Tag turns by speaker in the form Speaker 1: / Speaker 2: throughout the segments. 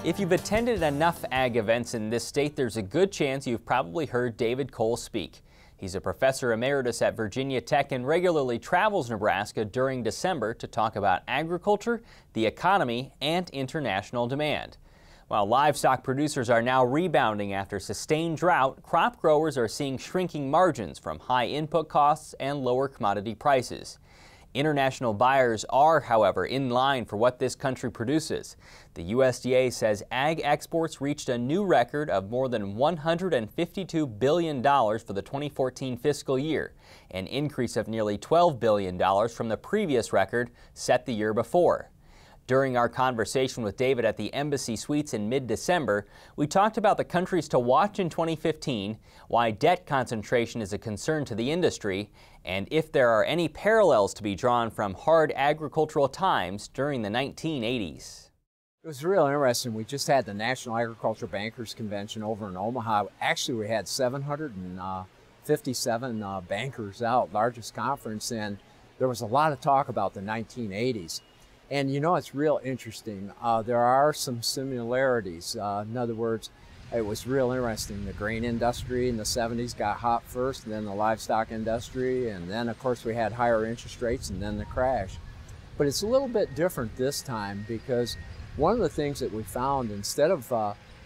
Speaker 1: If you've attended enough ag events in this state, there's a good chance you've probably heard David Kohl speak. He's a professor emeritus at Virginia Tech and regularly travels Nebraska during December to talk about agriculture, the economy, and international demand. While livestock producers are now rebounding after sustained drought, crop growers are seeing shrinking margins from high input costs and lower commodity prices. International buyers are, however, in line for what this country produces. The USDA says ag exports reached a new record of more than $152 billion for the 2014 fiscal year, an increase of nearly $12 billion from the previous record set the year before. During our conversation with David at the Embassy Suites in mid-December, we talked about the countries to watch in 2015, why debt concentration is a concern to the industry, and if there are any parallels to be drawn from hard agricultural times during the 1980s.
Speaker 2: It was real interesting. We just had the National Agriculture Bankers Convention over in Omaha. Actually, we had 757 bankers out, largest conference, and there was a lot of talk about the 1980s. And you know, it's real interesting. There are some similarities. In other words, it was real interesting. The grain industry in the 70s got hot first, and then the livestock industry, and then of course we had higher interest rates and then the crash. But it's a little bit different this time because one of the things that we found, instead of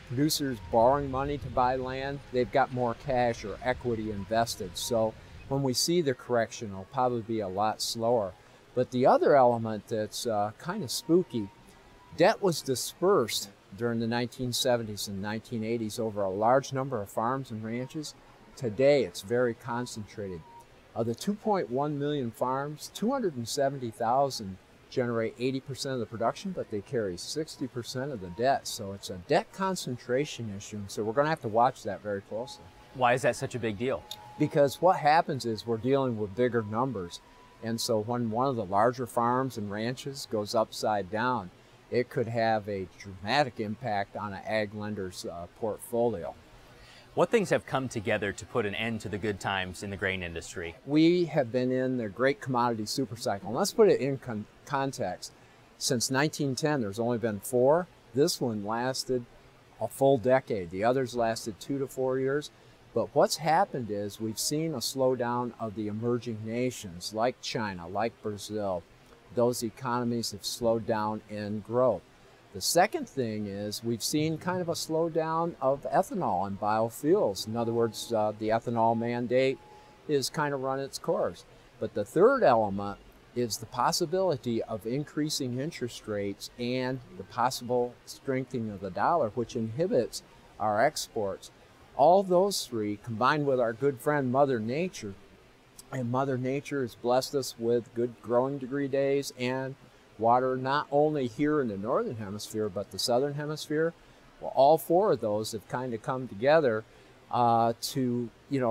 Speaker 2: producers borrowing money to buy land, they've got more cash or equity invested. So when we see the correction, it'll probably be a lot slower. But the other element that's kind of spooky, debt was dispersed during the 1970s and 1980s over a large number of farms and ranches. Today, it's very concentrated. Of the 2.1 million farms, 270,000 generate 80% of the production, but they carry 60% of the debt. So it's a debt concentration issue. And so we're going to have to watch that very closely.
Speaker 1: Why is that such a big deal?
Speaker 2: Because what happens is we're dealing with bigger numbers. And so when one of the larger farms and ranches goes upside down, it could have a dramatic impact on an ag lender's portfolio.
Speaker 1: What things have come together to put an end to the good times in the grain industry?
Speaker 2: We have been in the great commodity supercycle. And let's put it in context. Since 1910, there's only been 4. This one lasted a full decade. The others lasted 2 to 4 years. But what's happened is we've seen a slowdown of the emerging nations like China, like Brazil. Those economies have slowed down in growth. The second thing is we've seen kind of a slowdown of ethanol and biofuels. In other words, the ethanol mandate is kind of run its course. But the third element is the possibility of increasing interest rates and the possible strengthening of the dollar, which inhibits our exports. All those three, combined with our good friend Mother Nature, and Mother Nature has blessed us with good growing degree days and water, not only here in the northern hemisphere, but the southern hemisphere. Well, all 4 of those have kind of come together to,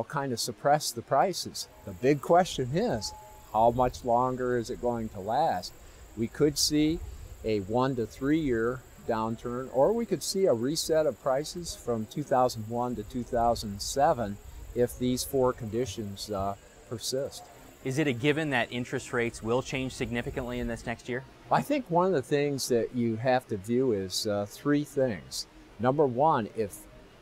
Speaker 2: kind of suppress the prices. The big question is, how much longer is it going to last? We could see a 1 to 3 year downturn, or we could see a reset of prices from 2001 to 2007 if these 4 conditions persist.
Speaker 1: Is it a given that interest rates will change significantly in this next year?
Speaker 2: I think one of the things that you have to view is 3 things. Number one, if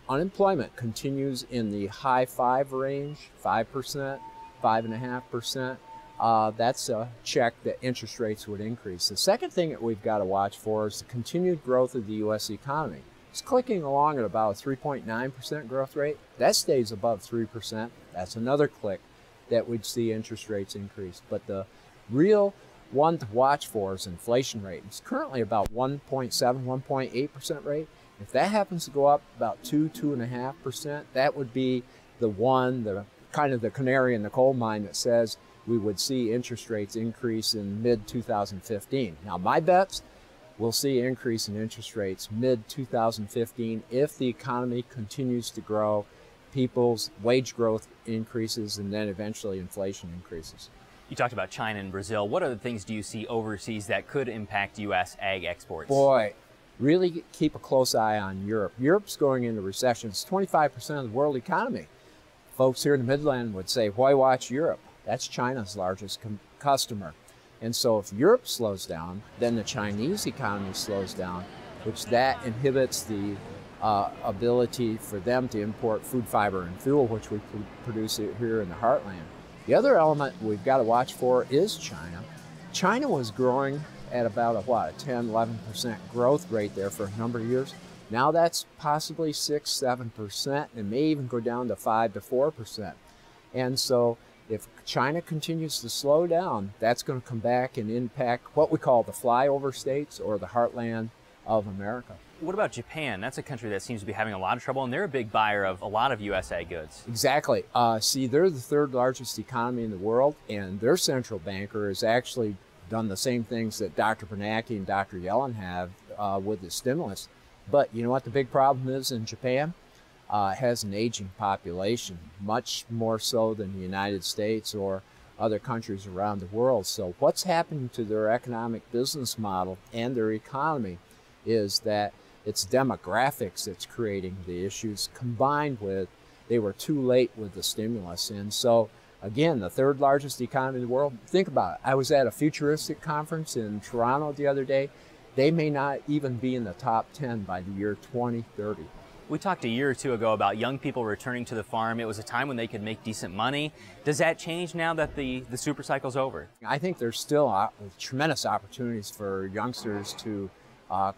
Speaker 2: unemployment continues in the high 5 range, 5%, 5.5%, that's a check that interest rates would increase. The second thing that we've got to watch for is the continued growth of the U.S. economy. It's clicking along at about a 3.9% growth rate. That stays above 3%. That's another click that we'd see interest rates increase. But the real one to watch for is inflation rate. It's currently about 1.7, 1.8% rate. If that happens to go up about 2.5%, that would be the kind of the canary in the coal mine that says we would see interest rates increase in mid-2015. Now, my bets, we'll see an increase in interest rates mid-2015 if the economy continues to grow, people's wage growth increases, and then eventually inflation increases.
Speaker 1: You talked about China and Brazil. What other things do you see overseas that could impact U.S. ag exports?
Speaker 2: Boy, really keep a close eye on Europe. Europe's going into recession. It's 25% of the world economy. Folks here in the Midland would say, why watch Europe? That's China's largest customer. And so if Europe slows down, then the Chinese economy slows down. which that inhibits the ability for them to import food, fiber, and fuel, which we produce here in the heartland. The other element we've got to watch for is China. China was growing at about a 10, 11% growth rate there for a number of years. Now that's possibly 6, 7%, and may even go down to 5 to 4%. And so if China continues to slow down, that's going to come back and impact what we call the flyover states or the heartland of America.
Speaker 1: What about Japan? That's a country that seems to be having a lot of trouble, and they're a big buyer of a lot of U.S. ag goods.
Speaker 2: Exactly. See, they're the third largest economy in the world, and their central banker has actually done the same things that Dr. Bernanke and Dr. Yellen have with the stimulus. But you know what the big problem is in Japan? It has an aging population, much more so than the United States or other countries around the world. So what's happening to their economic business model and their economy is that it's demographics that's creating the issues, combined with they were too late with the stimulus. And so, again, the third largest economy in the world. Think about it. I was at a futuristic conference in Toronto the other day. They may not even be in the top 10 by the year 2030.
Speaker 1: We talked a year or two ago about young people returning to the farm. It was a time when they could make decent money. Does that change now that the super cycle's over?
Speaker 2: I think there's still tremendous opportunities for youngsters to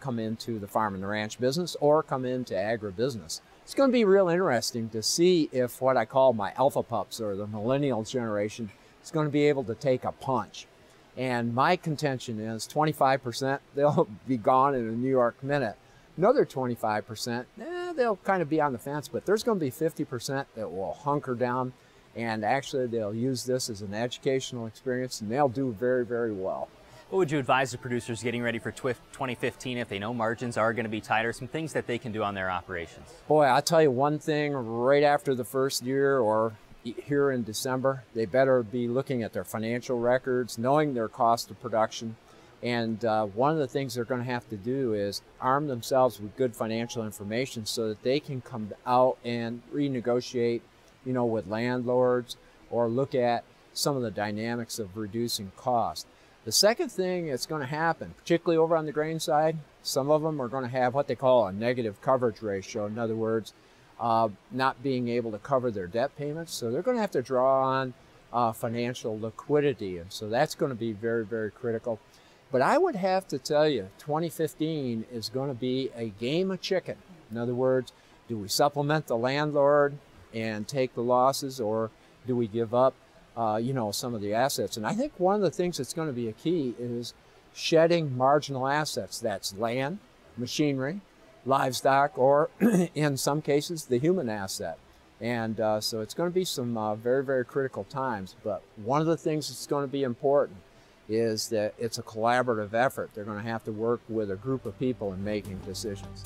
Speaker 2: come into the farm and the ranch business or come into agribusiness. It's going to be real interesting to see if what I call my alpha pups or the millennial generation is going to be able to take a punch. And my contention is 25%, they'll be gone in a New York minute. Another 25%, they'll kind of be on the fence, but there's going to be 50% that will hunker down, and actually they'll use this as an educational experience, and they'll do very, very well.
Speaker 1: What would you advise the producers getting ready for 2015 if they know margins are going to be tighter, some things that they can do on their operations?
Speaker 2: Boy, I'll tell you one thing, right after the first year or here in December, they better be looking at their financial records, knowing their cost of production. And one of the things they're going to have to do is arm themselves with good financial information so that they can come out and renegotiate, with landlords or look at some of the dynamics of reducing cost. The second thing that's going to happen, particularly over on the grain side, some of them are going to have what they call a negative coverage ratio. In other words, not being able to cover their debt payments. So they're going to have to draw on financial liquidity. And so that's going to be very, very critical. But I would have to tell you, 2015 is going to be a game of chicken. In other words, do we supplement the landlord and take the losses, or do we give up some of the assets? And I think one of the things that's going to be a key is shedding marginal assets. That's land, machinery, livestock, or in some cases, the human asset. And so it's going to be some very, very critical times. But one of the things that's going to be important is that it's a collaborative effort. They're going to have to work with a group of people in making decisions.